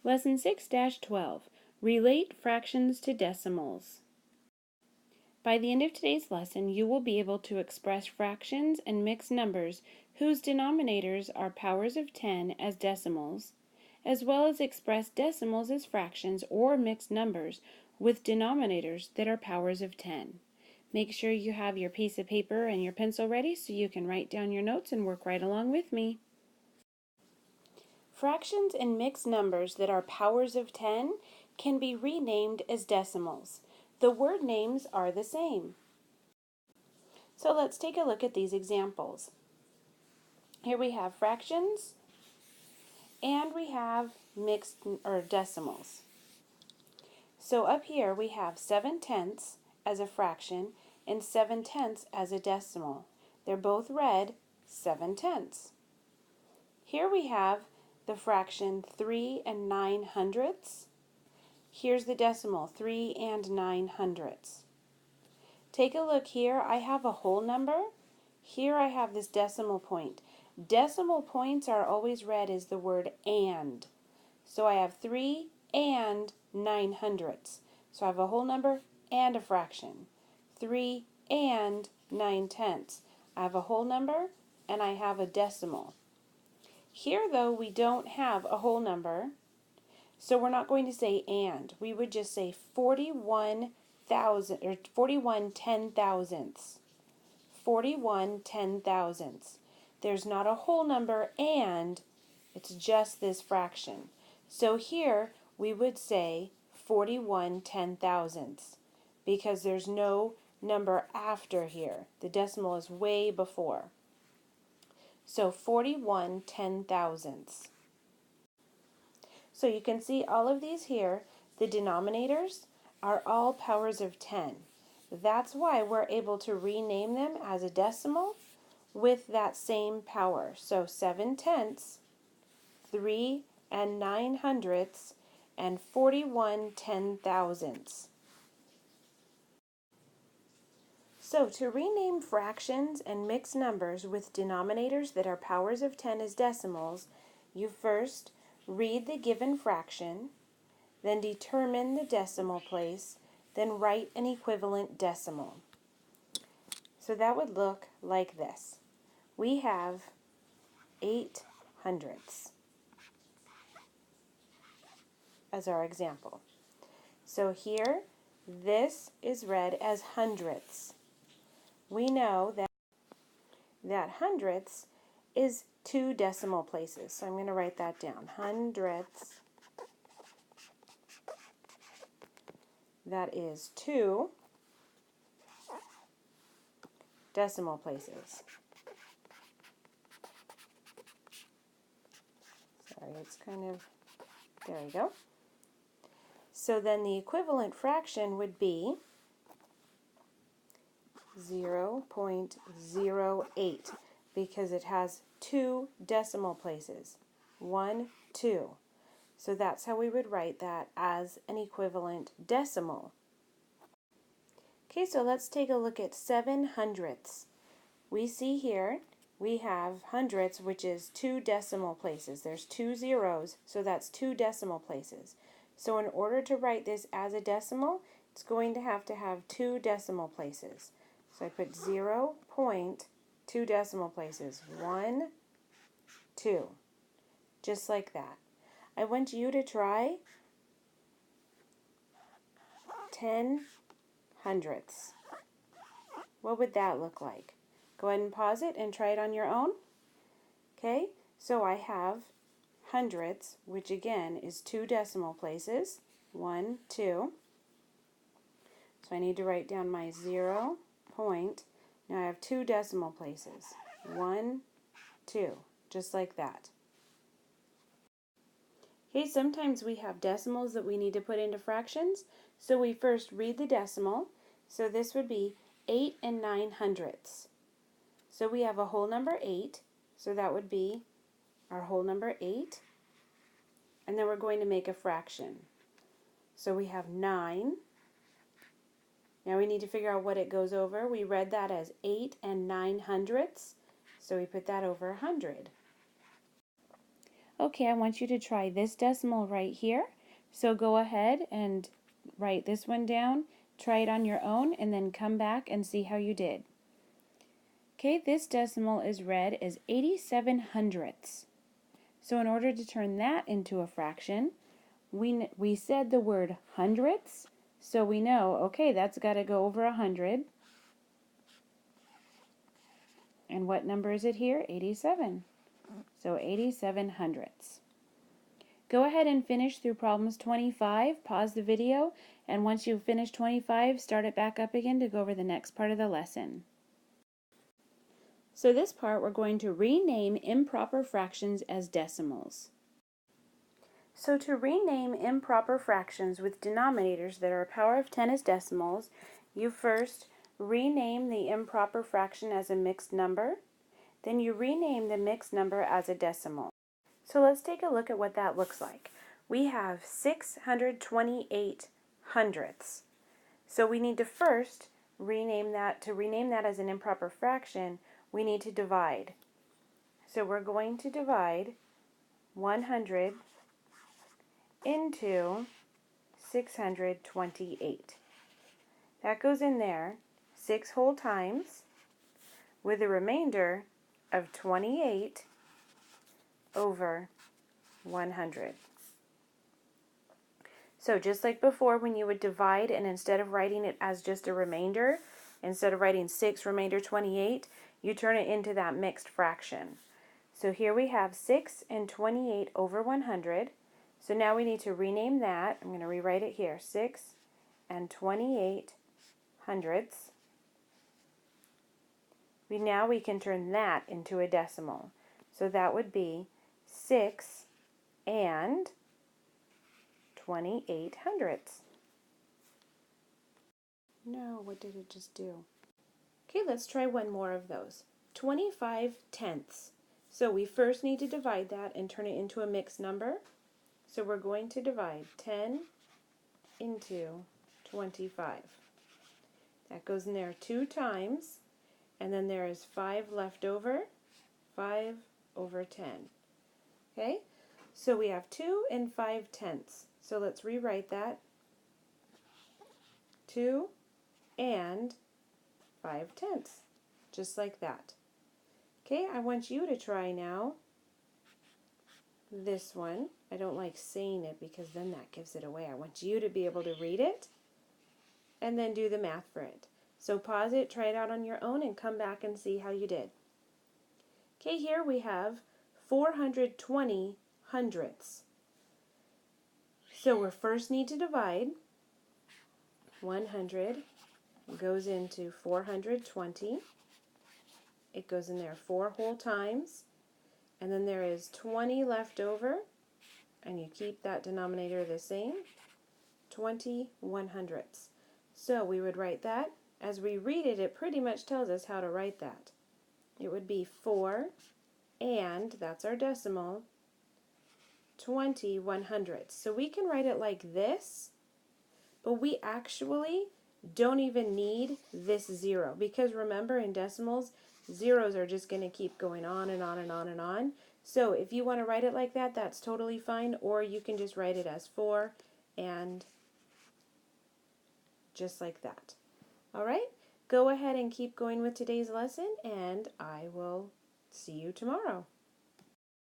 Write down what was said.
Lesson 6-12, Relate Fractions to Decimals. By the end of today's lesson, you will be able to express fractions and mixed numbers whose denominators are powers of 10 as decimals, as well as express decimals as fractions or mixed numbers with denominators that are powers of 10. Make sure you have your piece of paper and your pencil ready so you can write down your notes and work right along with me. Fractions and mixed numbers that are powers of 10 can be renamed as decimals. The word names are the same. So let's take a look at these examples. Here we have fractions and we have mixed or decimals. So up here we have 7/10 as a fraction and 7/10 as a decimal. They're both read 7/10. Here we have the fraction 3 and 9/100. Here's the decimal, 3 and 9/100. Take a look here. I have a whole number. Here I have this decimal point. Decimal points are always read as the word and. So I have 3 and 9/100. So I have a whole number and a fraction. 3 and 9/10. I have a whole number and I have a decimal. Here, though, we don't have a whole number, so we're not going to say and. We would just say 41,000 or 41 10,000ths. 41 10,000ths. There's not a whole number and it's just this fraction. So here we would say 41 10,000ths because there's no number after here. The decimal is way before. So 41 10,000ths. So you can see all of these here, the denominators are all powers of 10. That's why we're able to rename them as a decimal with that same power. So 7/10, 3 and 9/100, and 41 10,000ths. So to rename fractions and mixed numbers with denominators that are powers of 10 as decimals, you first read the given fraction, then determine the decimal place, then write an equivalent decimal. So that would look like this. We have 8/100 as our example. So here, this is read as hundredths. We know that hundredths is 2 decimal places. So I'm going to write that down. Hundredths, that is 2 decimal places. Sorry, it's kind of, there we go. So then the equivalent fraction would be 0.08 because it has 2 decimal places. 1, 2. So that's how we would write that as an equivalent decimal. Okay, so let's take a look at 7/100. We see here we have hundredths, which is 2 decimal places. There's 2 zeros, so that's 2 decimal places. So in order to write this as a decimal, it's going to have 2 decimal places. So I put 0.2 decimal places. 1, 2. Just like that. I want you to try 10/100. What would that look like? Go ahead and pause it and try it on your own. Okay, so I have hundredths, which again is 2 decimal places. 1, 2. So I need to write down my 0 point. Now I have 2 decimal places. 1, 2. Just like that. Okay, sometimes we have decimals that we need to put into fractions. So we first read the decimal. So this would be 8 and 9/100. So we have a whole number 8. So that would be our whole number 8. And then we're going to make a fraction. So we have 9. Now we need to figure out what it goes over. We read that as 8 and 9/100. So we put that over 100. Okay, I want you to try this decimal right here. So go ahead and write this one down, try it on your own, and then come back and see how you did. Okay, this decimal is read as 87 hundredths. So in order to turn that into a fraction, we said the word hundredths, so we know, okay, that's got to go over 100. And what number is it here? 87. So 87 hundredths. Go ahead and finish through problems 25, pause the video, and once you've finished 25, start it back up again to go over the next part of the lesson. So this part we're going to rename improper fractions as decimals. So to rename improper fractions with denominators that are a power of 10 as decimals, you first rename the improper fraction as a mixed number, then you rename the mixed number as a decimal. So let's take a look at what that looks like. We have 628 hundredths. So we need to first rename that. To rename that as an improper fraction, we need to divide. So we're going to divide 100 into 628. That goes in there 6 whole times with a remainder of 28 over 100. So just like before, when you would divide and instead of writing it as just a remainder, instead of writing 6 remainder 28, you turn it into that mixed fraction. So here we have 6 and 28 over 100. So now we need to rename that. I'm going to rewrite it here. 6 and 28 hundredths. Now we can turn that into a decimal. So that would be 6 and 28 hundredths. No, what did it just do? Okay, let's try one more of those. 25 tenths. So we first need to divide that and turn it into a mixed number. So we're going to divide 10 into 25. That goes in there 2 times, and then there is 5 left over, 5 over 10. Okay, so we have 2 and 5 tenths. So let's rewrite that. 2 and 5 tenths, just like that. Okay, I want you to try now this one. I don't like saying it because then that gives it away. I want you to be able to read it and then do the math for it. So pause it, try it out on your own, and come back and see how you did. Okay, here we have 420 hundredths. So we first need to divide. 100 goes into 420. It goes in there 4 whole times, and then there is 20 left over, and you keep that denominator the same, 20 100ths. So we would write that. As we read it, it pretty much tells us how to write that. It would be 4 and, that's our decimal, 20 100ths. So we can write it like this, but we actually don't even need this 0, because remember, in decimals, zeros are just going to keep going on and on and on and on. So if you want to write it like that, that's totally fine, or you can just write it as 4 and just like that. All right, go ahead and keep going with today's lesson, and I will see you tomorrow.